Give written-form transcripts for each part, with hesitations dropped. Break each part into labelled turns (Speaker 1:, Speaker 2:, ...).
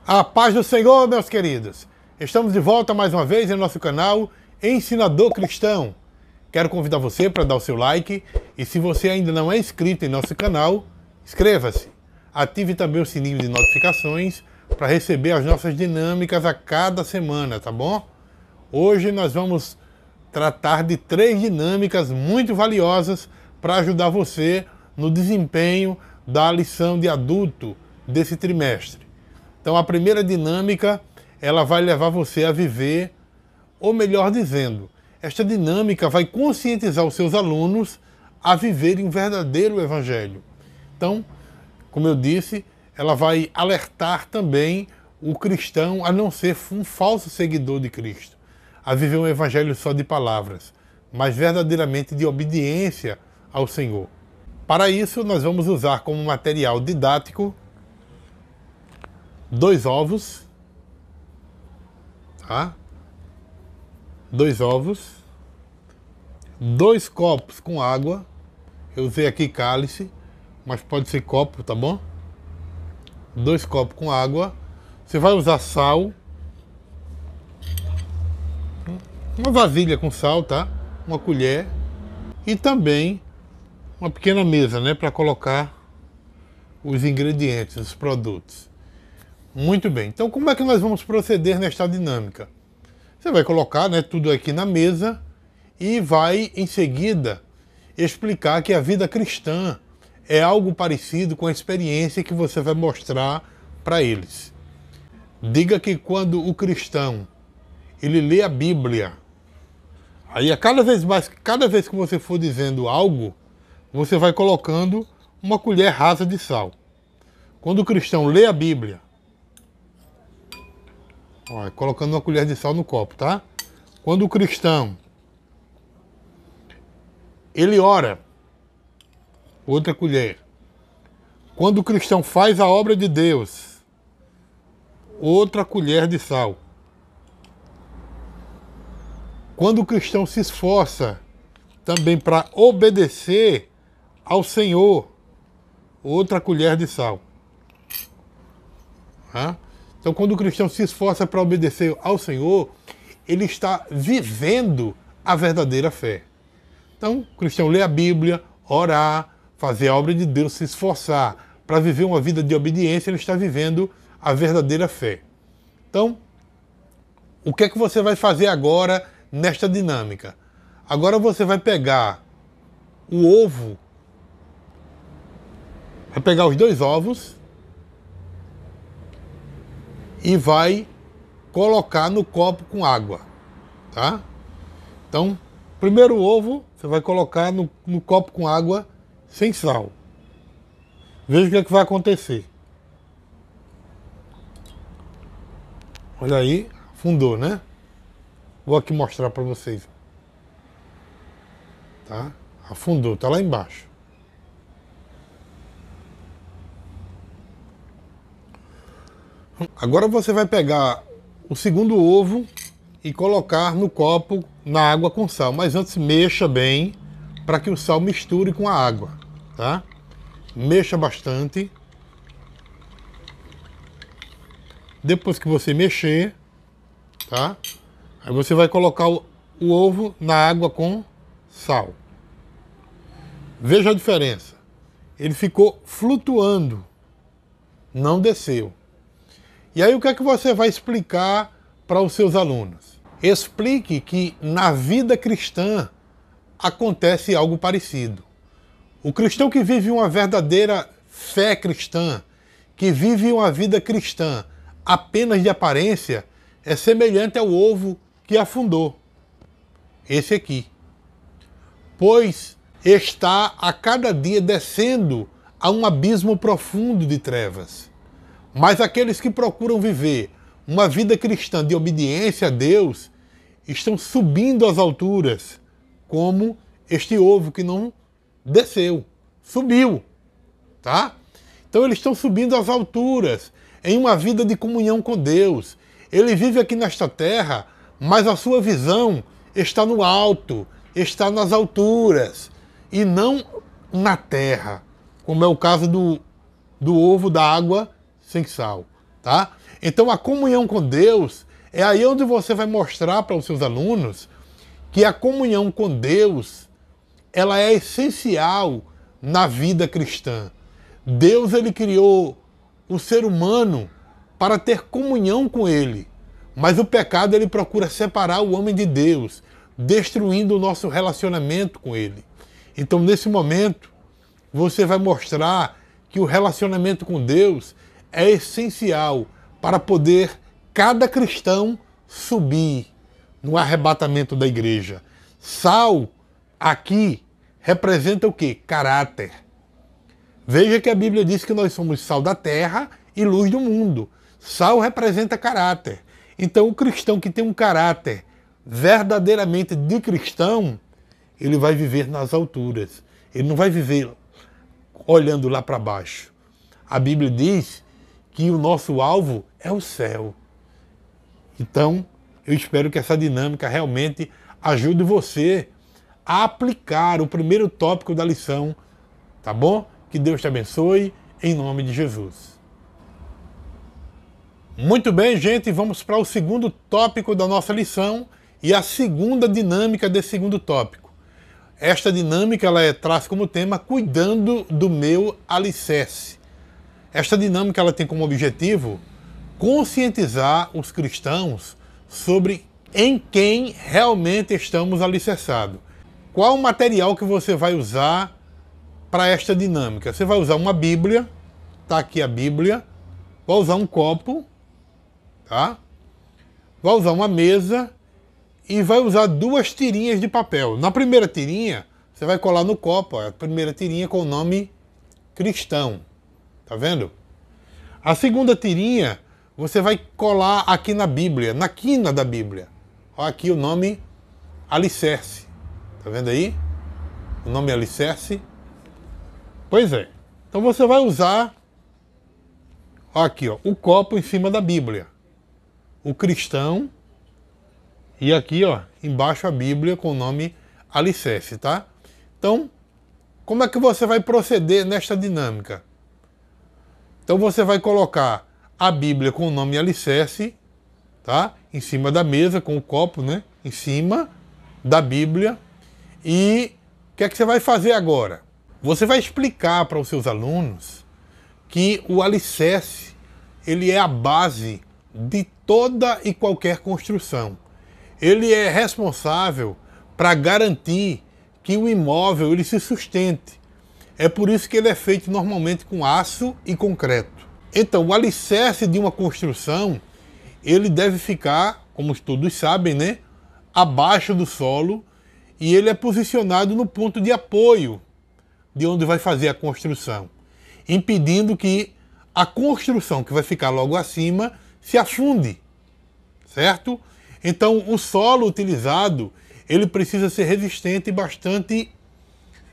Speaker 1: A paz do Senhor, meus queridos. Estamos de volta mais uma vez em nosso canal Ensinador Cristão. Quero convidar você para dar o seu like e se você ainda não é inscrito em nosso canal, inscreva-se. Ative também o sininho de notificações para receber as nossas dinâmicas a cada semana, tá bom? Hoje nós vamos tratar de 3 dinâmicas muito valiosas para ajudar você no desempenho da lição de adulto desse trimestre. Então a primeira dinâmica, ela vai levar você a viver, ou melhor dizendo, esta dinâmica vai conscientizar os seus alunos a viverem um verdadeiro evangelho. Então, como eu disse, ela vai alertar também o cristão a não ser um falso seguidor de Cristo, a viver um evangelho só de palavras, mas verdadeiramente de obediência ao Senhor. Para isso, nós vamos usar como material didático 2 ovos, tá? 2 ovos, 2 copos com água. Eu usei aqui cálice, mas pode ser copo, tá bom? 2 copos com água. Você vai usar sal, uma vasilha com sal, tá? Uma colher e também uma pequena mesa, né, para colocar os ingredientes, os produtos. Muito bem, então como é que nós vamos proceder nesta dinâmica? Você vai colocar, né, tudo aqui na mesa e vai em seguida explicar que a vida cristã é algo parecido com a experiência que você vai mostrar para eles. Diga que quando o cristão ele lê a Bíblia, aí a cada vez que você for dizendo algo, você vai colocando uma colher rasa de sal. Quando o cristão lê a Bíblia, ó, colocando uma colher de sal no copo, tá? Quando o cristão ele ora, outra colher. Quando o cristão faz a obra de Deus, outra colher de sal. Quando o cristão se esforça também para obedecer ao Senhor, outra colher de sal. Tá? Então, quando o cristão se esforça para obedecer ao Senhor, ele está vivendo a verdadeira fé. Então, o cristão lê a Bíblia, orar, fazer a obra de Deus, se esforçar para viver uma vida de obediência, ele está vivendo a verdadeira fé. Então, o que é que você vai fazer agora nesta dinâmica? Agora você vai pegar o ovo, vai pegar os 2 ovos, e vai colocar no copo com água, tá? Então, primeiro ovo, você vai colocar no copo com água sem sal. Veja o que é que vai acontecer. Olha aí, afundou, né? Vou aqui mostrar para vocês. Tá? Afundou, tá lá embaixo. Agora você vai pegar o segundo ovo e colocar no copo na água com sal. Mas antes mexa bem para que o sal misture com a água, tá? Mexa bastante. Depois que você mexer, tá? Aí você vai colocar o ovo na água com sal. Veja a diferença. Ele ficou flutuando, não desceu. E aí o que é que você vai explicar para os seus alunos? Explique que na vida cristã acontece algo parecido. O cristão que vive uma verdadeira fé cristã, que vive uma vida cristã apenas de aparência, é semelhante ao ovo que afundou. Esse aqui. Pois está a cada dia descendo a um abismo profundo de trevas. Mas aqueles que procuram viver uma vida cristã de obediência a Deus estão subindo às alturas, como este ovo que não desceu, subiu, tá? Então eles estão subindo às alturas, em uma vida de comunhão com Deus. Ele vive aqui nesta terra, mas a sua visão está no alto, está nas alturas, e não na terra, como é o caso do ovo da água sem sal, tá? Então a comunhão com Deus é aí onde você vai mostrar para os seus alunos que a comunhão com Deus, ela é essencial na vida cristã. Deus, ele criou o ser humano para ter comunhão com ele. Mas o pecado, ele procura separar o homem de Deus, destruindo o nosso relacionamento com ele. Então, nesse momento, você vai mostrar que o relacionamento com Deus é essencial para poder cada cristão subir no arrebatamento da igreja. Sal, aqui, representa o quê? Caráter. Veja que a Bíblia diz que nós somos sal da terra e luz do mundo. Sal representa caráter. Então o cristão que tem um caráter verdadeiramente de cristão, ele vai viver nas alturas. Ele não vai viver olhando lá para baixo. A Bíblia diz que o nosso alvo é o céu. Então, eu espero que essa dinâmica realmente ajude você a aplicar o primeiro tópico da lição, tá bom? Que Deus te abençoe, em nome de Jesus. Muito bem, gente, vamos para o segundo tópico da nossa lição e a segunda dinâmica desse segundo tópico. Esta dinâmica ela traz como tema cuidando do meu alicerce. Esta dinâmica ela tem como objetivo conscientizar os cristãos sobre em quem realmente estamos alicerçados. Qual o material que você vai usar para esta dinâmica? Você vai usar uma Bíblia, tá aqui a Bíblia, vai usar um copo, tá? Vai usar uma mesa e vai usar 2 tirinhas de papel. Na primeira tirinha, você vai colar no copo, ó, a primeira tirinha com o nome cristão, tá vendo? A segunda tirinha, você vai colar aqui na Bíblia, na quina da Bíblia. Ó, aqui o nome alicerce, tá vendo aí? O nome alicerce. Pois é. Então você vai usar, ó, aqui, ó, o copo em cima da Bíblia, o cristão, e aqui, ó, embaixo a Bíblia com o nome alicerce, tá? Então, como é que você vai proceder nesta dinâmica? Então você vai colocar a Bíblia com o nome alicerce, tá? Em cima da mesa, com o copo, né? Em cima da Bíblia. E o que é que você vai fazer agora? Você vai explicar para os seus alunos que o alicerce, ele é a base de toda e qualquer construção. Ele é responsável para garantir que o imóvel ele se sustente. É por isso que ele é feito normalmente com aço e concreto. Então, o alicerce de uma construção, ele deve ficar, como todos sabem, né, abaixo do solo, e ele é posicionado no ponto de apoio de onde vai fazer a construção, impedindo que a construção que vai ficar logo acima se afunde, certo? Então, o solo utilizado, ele precisa ser resistente e bastante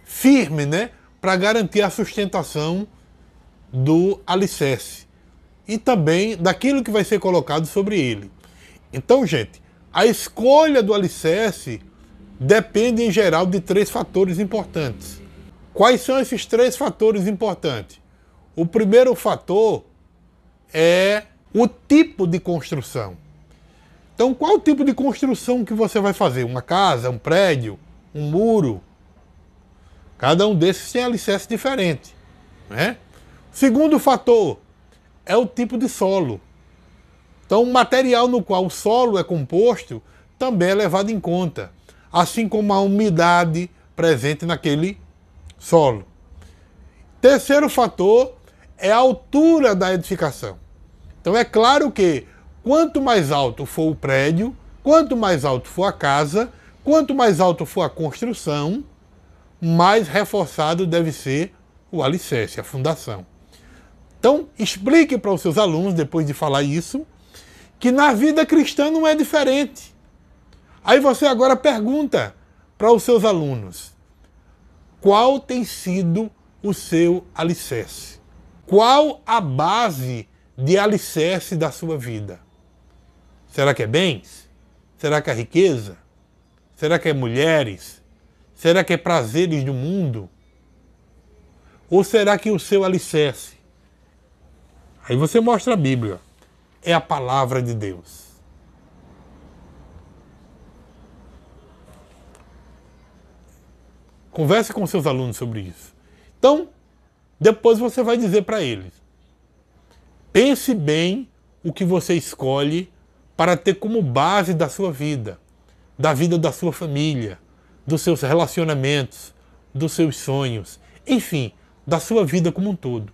Speaker 1: firme, né, para garantir a sustentação do alicerce e também daquilo que vai ser colocado sobre ele. Então, gente, a escolha do alicerce depende em geral de 3 fatores importantes. Quais são esses 3 fatores importantes? O primeiro fator é o tipo de construção. Então, qual o tipo de construção que você vai fazer? Uma casa, um prédio, um muro? Cada um desses tem alicerce diferente, né? Segundo fator é o tipo de solo. Então, o material no qual o solo é composto também é levado em conta, assim como a umidade presente naquele solo. Terceiro fator é a altura da edificação. Então, é claro que quanto mais alto for o prédio, quanto mais alto for a casa, quanto mais alto for a construção, mais reforçado deve ser o alicerce, a fundação. Então, explique para os seus alunos, depois de falar isso, que na vida cristã não é diferente. Aí você agora pergunta para os seus alunos, qual tem sido o seu alicerce? Qual a base de alicerce da sua vida? Será que é bens? Será que é riqueza? Será que é mulheres? Será que é prazeres do mundo? Ou será que o seu alicerce? Aí você mostra a Bíblia. é a palavra de Deus. Converse com seus alunos sobre isso. Então, depois você vai dizer para eles: pense bem o que você escolhe para ter como base da sua vida, da vida da sua família, dos seus relacionamentos, dos seus sonhos, enfim, da sua vida como um todo.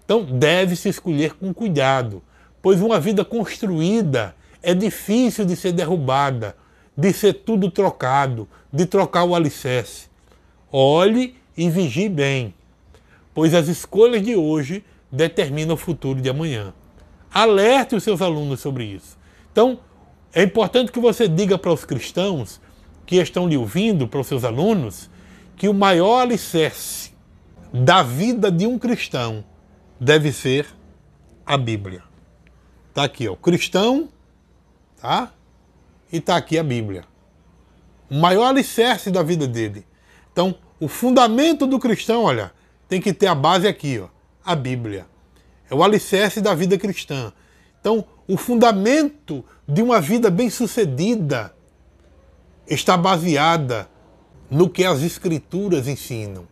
Speaker 1: Então, deve-se escolher com cuidado, pois uma vida construída é difícil de ser derrubada, de ser tudo trocado, de trocar o alicerce. Olhe e vigie bem, pois as escolhas de hoje determinam o futuro de amanhã. Alerte os seus alunos sobre isso. Então, é importante que você diga para os cristãos que estão lhe ouvindo, para os seus alunos, que o maior alicerce da vida de um cristão deve ser a Bíblia. Está aqui, ó, cristão, tá? E está aqui a Bíblia. O maior alicerce da vida dele. Então, o fundamento do cristão, olha, tem que ter a base aqui, ó, a Bíblia. É o alicerce da vida cristã. Então, o fundamento de uma vida bem-sucedida está baseada no que as Escrituras ensinam.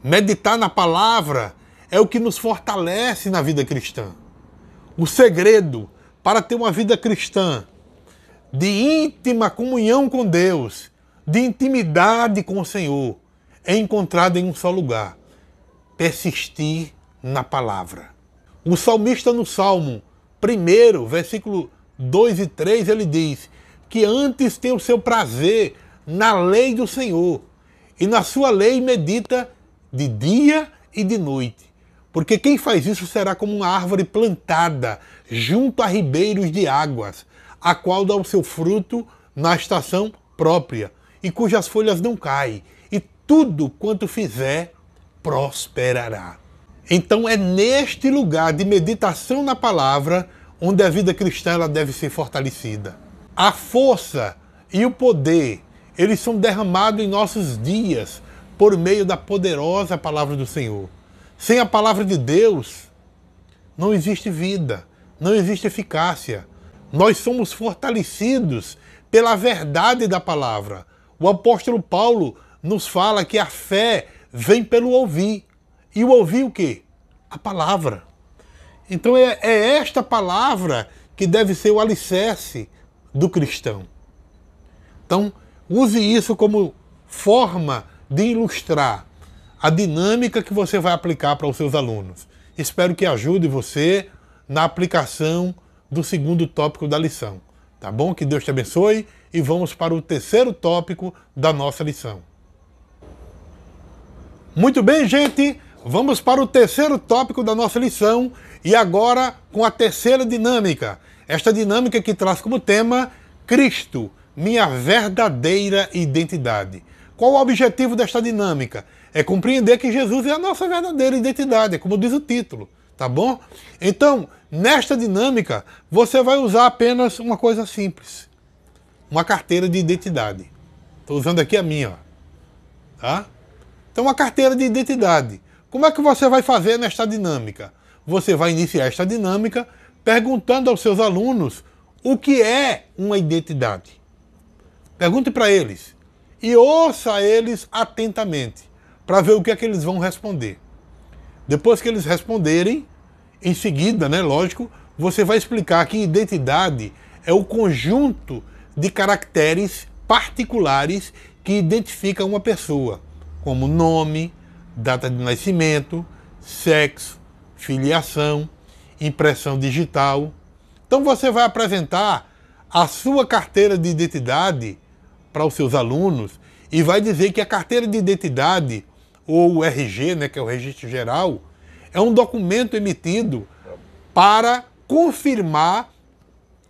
Speaker 1: Meditar na palavra é o que nos fortalece na vida cristã. O segredo para ter uma vida cristã de íntima comunhão com Deus, de intimidade com o Senhor, é encontrado em um só lugar: persistir na palavra. O salmista no Salmo 1, versículo 2 e 3, ele diz que antes tem o seu prazer na lei do Senhor, e na sua lei medita de dia e de noite. Porque quem faz isso será como uma árvore plantada junto a ribeiros de águas, a qual dá o seu fruto na estação própria, e cujas folhas não caem, e tudo quanto fizer prosperará. Então é neste lugar de meditação na palavra onde a vida cristã ela deve ser fortalecida. A força e o poder, eles são derramados em nossos dias por meio da poderosa palavra do Senhor. Sem a palavra de Deus, não existe vida, não existe eficácia. Nós somos fortalecidos pela verdade da palavra. O apóstolo Paulo nos fala que a fé vem pelo ouvir. E o ouvir o quê? A palavra. Então é esta palavra que deve ser o alicerce do cristão. Então, use isso como forma de ilustrar a dinâmica que você vai aplicar para os seus alunos. Espero que ajude você na aplicação do segundo tópico da lição. Tá bom? Que Deus te abençoe e vamos para o terceiro tópico da nossa lição. Muito bem, gente, vamos para o terceiro tópico da nossa lição e agora com a terceira dinâmica. Esta dinâmica que traz como tema Cristo, minha verdadeira identidade. Qual o objetivo desta dinâmica? É compreender que Jesus é a nossa verdadeira identidade, como diz o título, tá bom? Então, nesta dinâmica, você vai usar apenas uma coisa simples. Uma carteira de identidade. Estou usando aqui a minha, ó. Tá? Então, uma carteira de identidade. Como é que você vai fazer nesta dinâmica? Você vai iniciar esta dinâmica perguntando aos seus alunos o que é uma identidade. Pergunte para eles e ouça eles atentamente para ver o que é que eles vão responder. Depois que eles responderem, em seguida, né, lógico, você vai explicar que identidade é o conjunto de caracteres particulares que identificam uma pessoa, como nome, data de nascimento, sexo, filiação, impressão digital. Então você vai apresentar a sua carteira de identidade para os seus alunos e vai dizer que a carteira de identidade, ou o RG, né, que é o Registro Geral, é um documento emitido para confirmar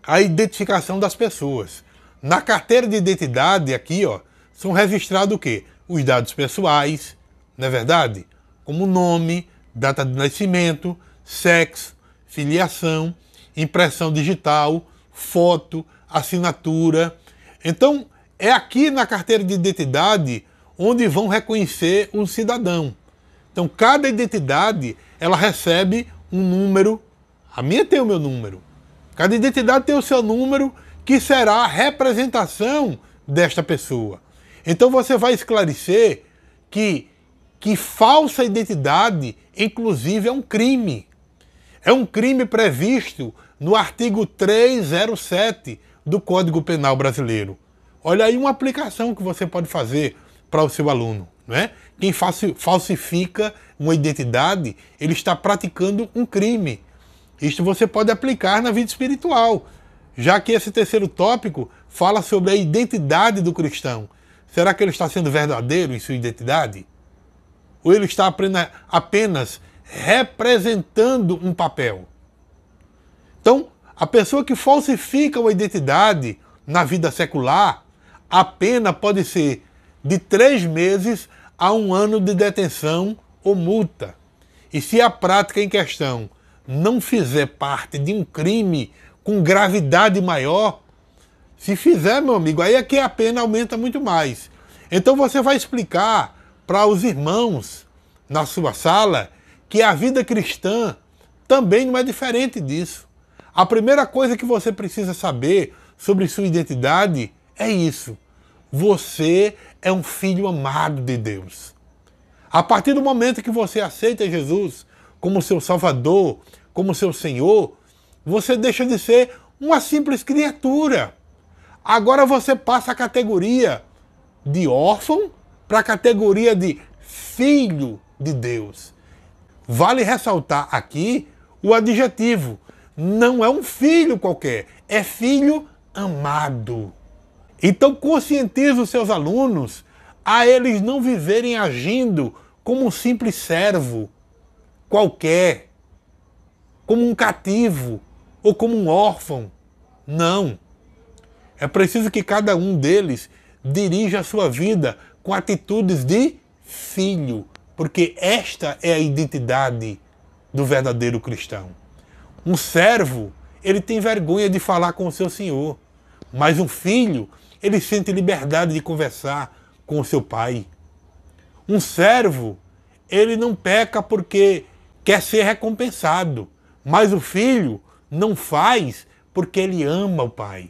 Speaker 1: a identificação das pessoas. Na carteira de identidade, aqui, ó, são registrados o quê? Os dados pessoais, não é verdade? Como nome, data de nascimento, sexo, filiação, impressão digital, foto, assinatura. Então, é aqui na carteira de identidade onde vão reconhecer um cidadão. Então, cada identidade, ela recebe um número. A minha tem o meu número. Cada identidade tem o seu número, que será a representação desta pessoa. Então você vai esclarecer que falsa identidade, inclusive, é um crime. É um crime previsto no artigo 307 do Código Penal Brasileiro. Olha aí uma aplicação que você pode fazer para o seu aluno, né? Quem falsifica uma identidade, ele está praticando um crime. Isto você pode aplicar na vida espiritual, já que esse terceiro tópico fala sobre a identidade do cristão. Será que ele está sendo verdadeiro em sua identidade? Ou ele está apenas representando um papel? Então, a pessoa que falsifica uma identidade na vida secular, a pena pode ser de 3 meses a 1 ano de detenção ou multa. E se a prática em questão não fizer parte de um crime com gravidade maior, se fizer, meu amigo, aí é que a pena aumenta muito mais. Então você vai explicar para os irmãos na sua sala que a vida cristã também não é diferente disso. A primeira coisa que você precisa saber sobre sua identidade é isso. Você é um filho amado de Deus. A partir do momento que você aceita Jesus como seu Salvador, como seu Senhor, você deixa de ser uma simples criatura. Agora você passa a categoria de órfão para a categoria de filho de Deus. Vale ressaltar aqui o adjetivo. Não é um filho qualquer, é filho amado. Então conscientize os seus alunos a eles não viverem agindo como um simples servo qualquer, como um cativo ou como um órfão. Não. É preciso que cada um deles dirija a sua vida com atitudes de filho, porque esta é a identidade do verdadeiro cristão. Um servo, ele tem vergonha de falar com o seu senhor, mas um filho, ele sente liberdade de conversar com o seu pai. Um servo, ele não peca porque quer ser recompensado, mas o filho não faz porque ele ama o pai.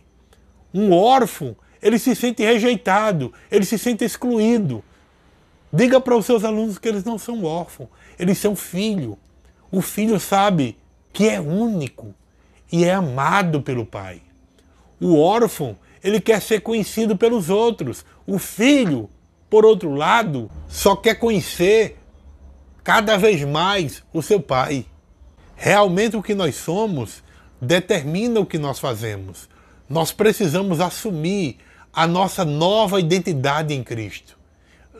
Speaker 1: Um órfão, ele se sente rejeitado, ele se sente excluído. Diga para os seus alunos que eles não são órfãos, eles são filho. O filho sabe que é único e é amado pelo pai. O órfão, ele quer ser conhecido pelos outros. O filho, por outro lado, só quer conhecer cada vez mais o seu pai. Realmente o que nós somos determina o que nós fazemos. Nós precisamos assumir a nossa nova identidade em Cristo.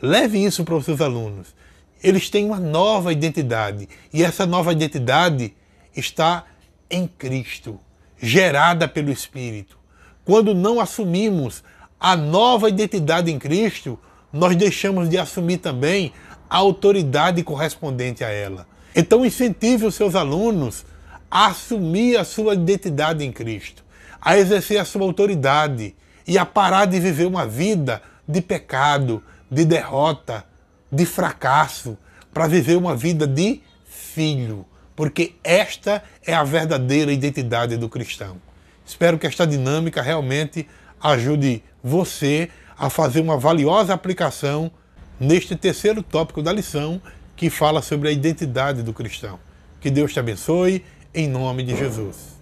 Speaker 1: Leve isso para os seus alunos. Eles têm uma nova identidade e essa nova identidade está em Cristo, gerada pelo Espírito. Quando não assumimos a nova identidade em Cristo, nós deixamos de assumir também a autoridade correspondente a ela. Então incentive os seus alunos a assumir a sua identidade em Cristo, a exercer a sua autoridade e a parar de viver uma vida de pecado, de derrota, de fracasso, para viver uma vida de filho, porque esta é a verdadeira identidade do cristão. Espero que esta dinâmica realmente ajude você a fazer uma valiosa aplicação neste terceiro tópico da lição, que fala sobre a identidade do cristão. Que Deus te abençoe, em nome de Jesus.